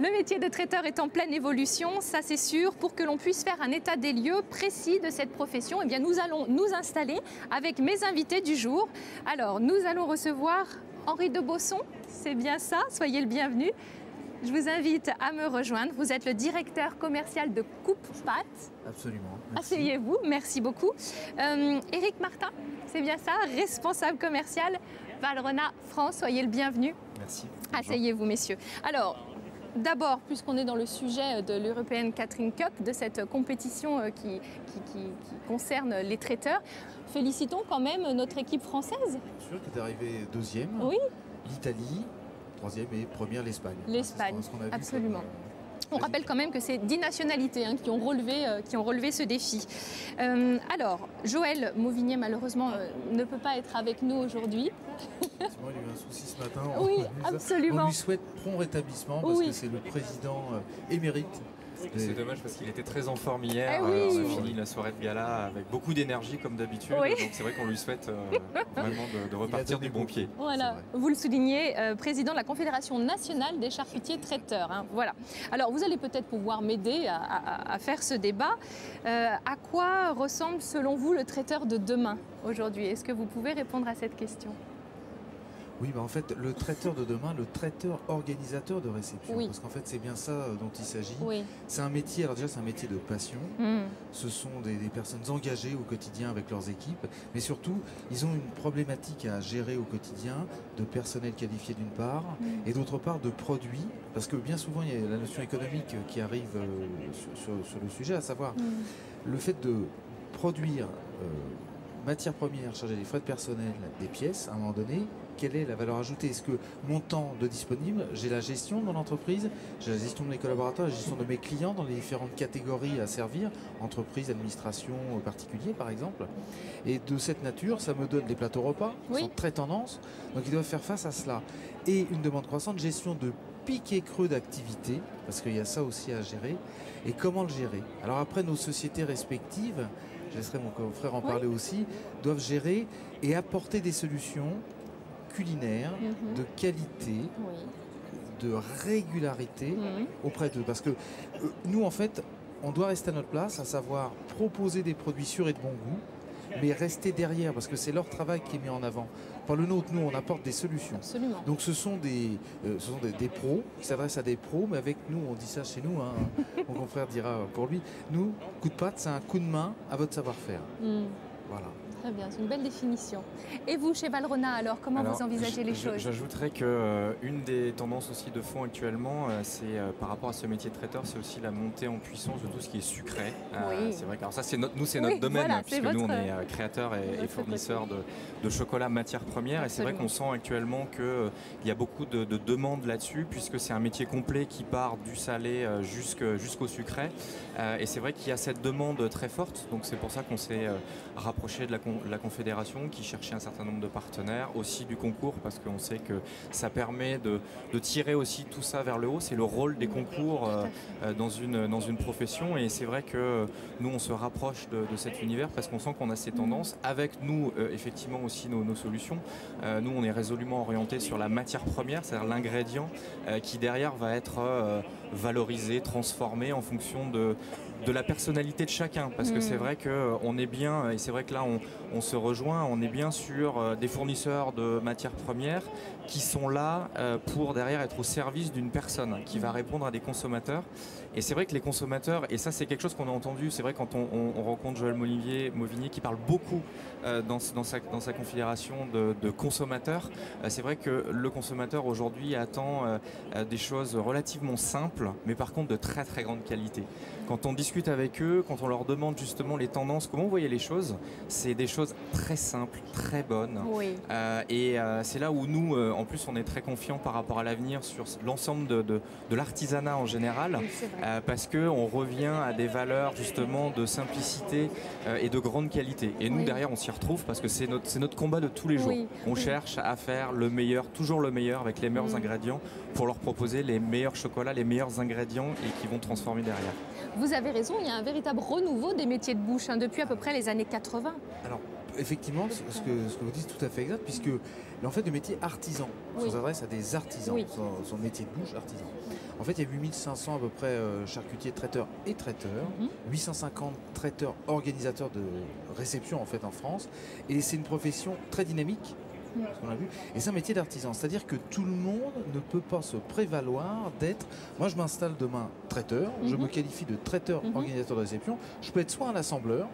Le métier de traiteur est en pleine évolution, ça c'est sûr. Pour que l'on puisse faire un état des lieux précis de cette profession, eh bien nous allons nous installer avec mes invités du jour. Alors, nous allons recevoir Henri de Bosson, c'est bien ça, soyez le bienvenu. Je vous invite à me rejoindre. Vous êtes le directeur commercial de Coupe Pat. Absolument. Merci. Asseyez-vous, merci beaucoup. Éric Martin, c'est bien ça, responsable commercial Valrhona France, soyez le bienvenu. Merci. Asseyez-vous, messieurs. Alors, d'abord, puisqu'on est dans le sujet de l'European Catering Cup, de cette compétition qui concerne les traiteurs, félicitons quand même notre équipe française. Bien sûr, qui est arrivée deuxième. Oui. L'Italie, troisième et première l'Espagne. L'Espagne, absolument. Comme, on rappelle quand même que c'est 10 nationalités qui ont relevé ce défi. Alors, Joël Mauvigné, malheureusement, ne peut pas être avec nous aujourd'hui. Il a eu un souci ce matin. Oui, absolument. On lui souhaite prompt rétablissement parce que c'est le président émérite. C'est dommage parce qu'il était très en forme hier. Oui. On a fini la soirée de gala avec beaucoup d'énergie comme d'habitude. Oui. Donc c'est vrai qu'on lui souhaite vraiment de repartir du bon pied. Voilà, vous le soulignez, président de la Confédération nationale des charcutiers traiteurs. Voilà. Alors vous allez peut-être pouvoir m'aider à faire ce débat. À quoi ressemble selon vous le traiteur de demain aujourd'hui? Est-ce que vous pouvez répondre à cette question? Oui, en fait, le traiteur de demain, le traiteur organisateur de réception. Oui. Parce qu'en fait, c'est bien ça dont il s'agit. Oui. C'est un métier, alors déjà, c'est un métier de passion. Ce sont des personnes engagées au quotidien avec leurs équipes. Mais surtout, ils ont une problématique à gérer au quotidien de personnel qualifié d'une part et d'autre part de produits. Parce que bien souvent, il y a la notion économique qui arrive sur le sujet, à savoir le fait de produire matières premières, charger des frais de personnel, des pièces, à un moment donné, quelle est la valeur ajoutée? Est-ce que mon temps de disponible, j'ai la gestion de mon entreprise, j'ai la gestion de mes collaborateurs, la gestion de mes clients dans les différentes catégories à servir, entreprise, administration, particulier par exemple. Et de cette nature, ça me donne des plateaux repas qui sont très tendance, donc ils doivent faire face à cela. Et une demande croissante, gestion de pics et creux d'activité, parce qu'il y a ça aussi à gérer, et comment le gérer. Alors après, nos sociétés respectives, je laisserai mon confrère en parler aussi, doivent gérer et apporter des solutions culinaires, de qualité, de régularité auprès d'eux. Parce que nous, en fait, on doit rester à notre place, à savoir proposer des produits sûrs et de bon goût, mais rester derrière, parce que c'est leur travail qui est mis en avant. Par le nôtre, nous, on apporte des solutions. Absolument. Donc ce sont des pros, qui s'adressent à des pros, mais avec nous, on dit ça chez nous, mon confrère dira pour lui, nous, coup de patte, c'est un coup de main à votre savoir-faire. Voilà. Très bien, c'est une belle définition. Et vous, chez Valrhona, alors, comment vous envisagez les choses? J'ajouterais qu'une des tendances aussi de fond actuellement, c'est par rapport à ce métier de traiteur, c'est aussi la montée en puissance de tout ce qui est sucré. C'est vrai que alors ça, c'est notre domaine, voilà, puisque nous, on est créateurs et fournisseurs de chocolat matière première. Et c'est vrai qu'on sent actuellement qu'il y a beaucoup de demandes là-dessus, puisque c'est un métier complet qui part du salé jusqu'au sucré. Et c'est vrai qu'il y a cette demande très forte. Donc c'est pour ça qu'on s'est rapproché de la Confédération qui cherchait un certain nombre de partenaires, aussi du concours, parce qu'on sait que ça permet de tirer aussi tout ça vers le haut. C'est le rôle des concours dans une profession, et c'est vrai que nous on se rapproche de cet univers parce qu'on sent qu'on a ces tendances. Avec nous effectivement aussi nos solutions. Nous on est résolument orienté sur la matière première, c'est-à-dire l'ingrédient qui derrière va être valorisé, transformé en fonction de la personnalité de chacun, parce que c'est vrai qu'on est bien, et c'est vrai que là on se rejoint, on est bien sur des fournisseurs de matières premières qui sont là pour derrière être au service d'une personne qui va répondre à des consommateurs. Et c'est vrai que les consommateurs, et ça c'est quelque chose qu'on a entendu, c'est vrai quand on rencontre Joël Mauvigné qui parle beaucoup dans sa confédération de consommateurs, c'est vrai que le consommateur aujourd'hui attend des choses relativement simples, mais par contre de très très grande qualité. Quand on discute avec eux, quand on leur demande justement les tendances, comment vous voyez les choses, c'est des choses très simples, très bonnes. Et c'est là où nous, en plus, on est très confiants par rapport à l'avenir sur l'ensemble de l'artisanat en général, parce qu'on revient à des valeurs justement de simplicité et de grande qualité. Et nous, derrière, on s'y retrouve parce que c'est notre combat de tous les jours. On cherche à faire le meilleur, toujours le meilleur, avec les meilleurs ingrédients, pour leur proposer les meilleurs chocolats, les meilleurs ingrédients et qui vont transformer derrière. Vous avez raison, il y a un véritable renouveau des métiers de bouche depuis à peu près les années 80. Alors, effectivement, ce que vous dites est tout à fait exact, puisque en fait, le métier artisan, on s'adresse à des artisans, son métier de bouche artisan. En fait, il y a 8500 à peu près charcutiers, traiteurs et traiteurs, 850 traiteurs organisateurs de réception en fait en France, et c'est une profession très dynamique. Ce qu'on a vu. Et c'est un métier d'artisan, c'est-à-dire que tout le monde ne peut pas se prévaloir d'être. Moi, je m'installe demain traiteur, je me qualifie de traiteur organisateur de réception. Je peux être soit un assembleur,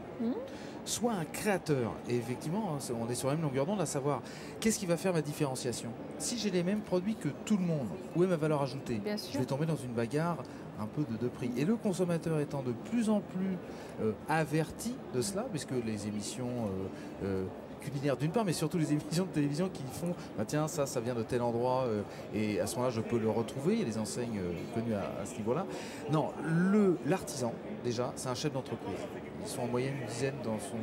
soit un créateur. Et effectivement, on est sur la même longueur d'onde, à savoir qu'est-ce qui va faire ma différenciation. Si j'ai les mêmes produits que tout le monde, où est ma valeur ajoutée? Je vais tomber dans une bagarre un peu de prix. Et le consommateur étant de plus en plus averti de cela, puisque les émissions culinaires d'une part, mais surtout les émissions de télévision qui font bah tiens, ça vient de tel endroit et à ce moment-là je peux le retrouver. Il y a des enseignes connues à ce niveau-là. Non, l'artisan, déjà, c'est un chef d'entreprise. Ils sont en moyenne une dizaine dans son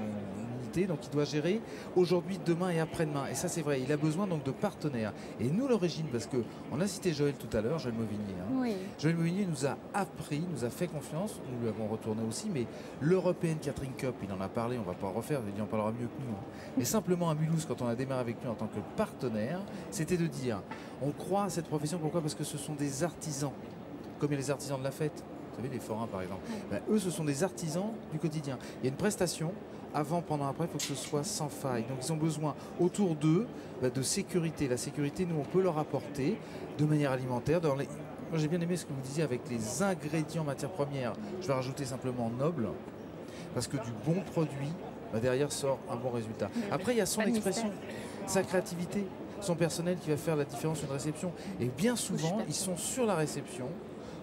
unité, donc il doit gérer aujourd'hui, demain et après-demain. Et ça, c'est vrai, il a besoin donc de partenaires. Et nous, l'origine, parce qu'on a cité Joël tout à l'heure, Joël Mauvigné. Hein. Joël Mauvigné nous a appris, nous a fait confiance, nous lui avons retourné aussi, mais l'European Catering Cup, il en a parlé, on ne va pas le refaire, il en parlera mieux que nous. Hein. Mais simplement à Mulhouse, quand on a démarré avec lui en tant que partenaire, c'était de dire, on croit à cette profession, pourquoi? Parce que ce sont des artisans, comme il y a les artisans de la fête. Vous savez, les forains par exemple. Ben, eux, ce sont des artisans du quotidien. Il y a une prestation, avant, pendant, après, il faut que ce soit sans faille. Donc ils ont besoin autour d'eux de sécurité. La sécurité, nous, on peut leur apporter de manière alimentaire. Moi, j'ai bien aimé ce que vous disiez avec les ingrédients matières premières. Je vais rajouter simplement noble, parce que du bon produit, derrière sort un bon résultat. Après, il y a son expression, sa créativité, son personnel qui va faire la différence sur une réception. Et bien souvent, ils sont sur la réception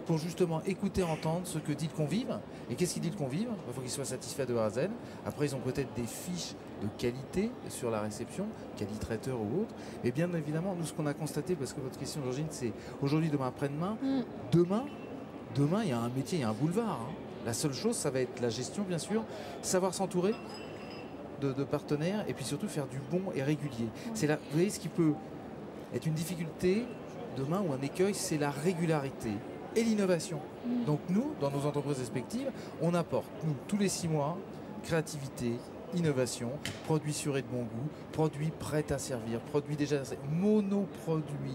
pour justement écouter, entendre ce que dit le convive. Et qu'est-ce qu'il dit le convive? Il faut qu'il soit satisfait de A à Z. Après, ils ont peut-être des fiches de qualité sur la réception, quali-traiteur ou autre. Et bien évidemment, nous, ce qu'on a constaté, parce que votre question, Georgine, c'est aujourd'hui, demain, après-demain. Demain, il y a un métier, il y a un boulevard. Hein. La seule chose, ça va être la gestion, bien sûr, savoir s'entourer de partenaires et puis surtout faire du bon et régulier. C'est là, vous voyez, ce qui peut être une difficulté demain ou un écueil, c'est la régularité et l'innovation. Donc nous, dans nos entreprises respectives, on apporte, nous, tous les 6 mois, créativité, innovation, produits sûrs et de bon goût, produits prêts à servir, produits déjà monoproduits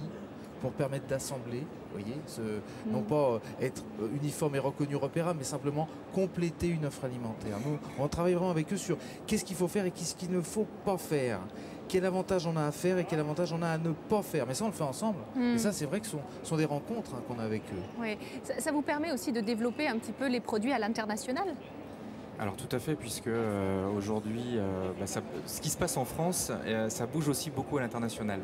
pour permettre d'assembler, vous voyez, non pas être uniforme et reconnu repérable, mais simplement compléter une offre alimentaire. Nous, on travaille vraiment avec eux sur qu'est-ce qu'il faut faire et qu'est-ce qu'il ne faut pas faire. Quel avantage on a à faire et quel avantage on a à ne pas faire. Mais ça, on le fait ensemble. Et ça, c'est vrai que ce sont des rencontres qu'on a avec eux. Oui. Ça vous permet aussi de développer un petit peu les produits à l'international? Alors tout à fait, puisque aujourd'hui, ce qui se passe en France, ça bouge aussi beaucoup à l'international.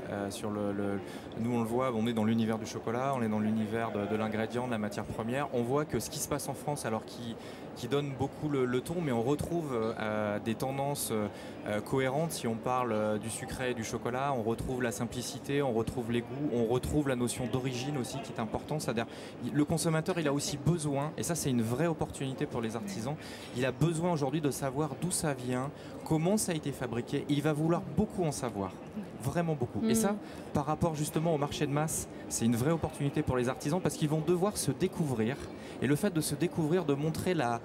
Nous, on le voit, on est dans l'univers du chocolat, on est dans l'univers de l'ingrédient, de la matière première. On voit que ce qui se passe en France, alors qui donne beaucoup le ton, mais on retrouve des tendances cohérentes. Si on parle du sucré et du chocolat, on retrouve la simplicité, on retrouve les goûts, on retrouve la notion d'origine aussi qui est importante. C'est-à-dire le consommateur, il a aussi besoin, et ça c'est une vraie opportunité pour les artisans, il a besoin aujourd'hui de savoir d'où ça vient, comment ça a été fabriqué, et il va vouloir beaucoup en savoir, vraiment beaucoup. Et ça, par rapport justement au marché de masse, c'est une vraie opportunité pour les artisans parce qu'ils vont devoir se découvrir. Et le fait de se découvrir, de montrer la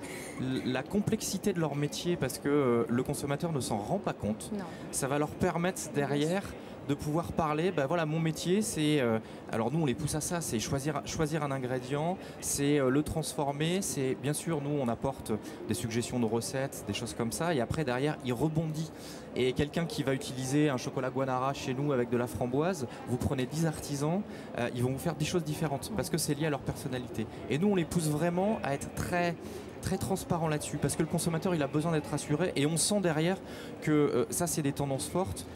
complexité de leur métier parce que le consommateur ne s'en rend pas compte, ça va leur permettre derrière de pouvoir parler, voilà, mon métier c'est, alors nous on les pousse à ça, c'est choisir un ingrédient, c'est le transformer, c'est bien sûr nous on apporte des suggestions de recettes, des choses comme ça, et après derrière il rebondit. Et quelqu'un qui va utiliser un chocolat Guanara chez nous avec de la framboise, vous prenez 10 artisans, ils vont vous faire 10 choses différentes parce que c'est lié à leur personnalité. Et nous on les pousse vraiment à être très transparent là-dessus parce que le consommateur il a besoin d'être rassuré et on sent derrière que ça c'est des tendances fortes.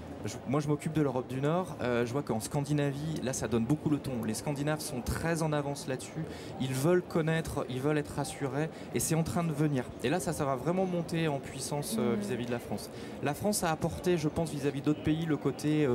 Moi je m'occupe de l'Europe du Nord, je vois qu'en Scandinavie, là ça donne beaucoup le ton. Les Scandinaves sont très en avance là-dessus, ils veulent connaître, ils veulent être rassurés et c'est en train de venir. Et là ça va vraiment monter en puissance vis-à-vis de la France. La France a apporté, je pense, vis-à-vis d'autres pays, le côté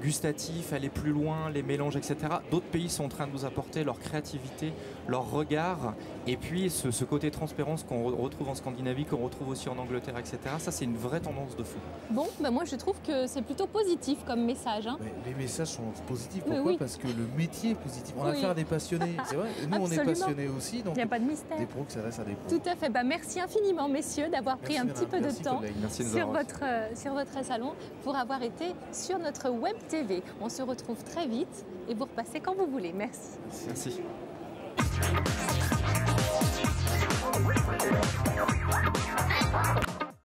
gustatif, aller plus loin, les mélanges, etc. D'autres pays sont en train de nous apporter leur créativité, leur regard et puis ce côté transparence qu'on retrouve en Scandinavie, qu'on retrouve aussi en Angleterre, etc. Ça c'est une vraie tendance de fou. Bon, moi je trouve que c'est plutôt positif positif comme message. Hein. Les messages sont positifs. Mais Pourquoi? oui. Parce que le métier est positif. On a Oui. affaire à des passionnés. C'est vrai. Nous, on est Absolument. passionnés aussi. Donc Il n'y a pas de mystère. des pros que ça reste à des pros. Tout à fait. Bah, merci infiniment, messieurs, d'avoir pris un Merci, petit peu de merci, temps collègues. Merci de nous sur avoir sur votre salon pour avoir été sur notre web TV. On se retrouve très vite et vous repassez quand vous voulez. Merci. Merci.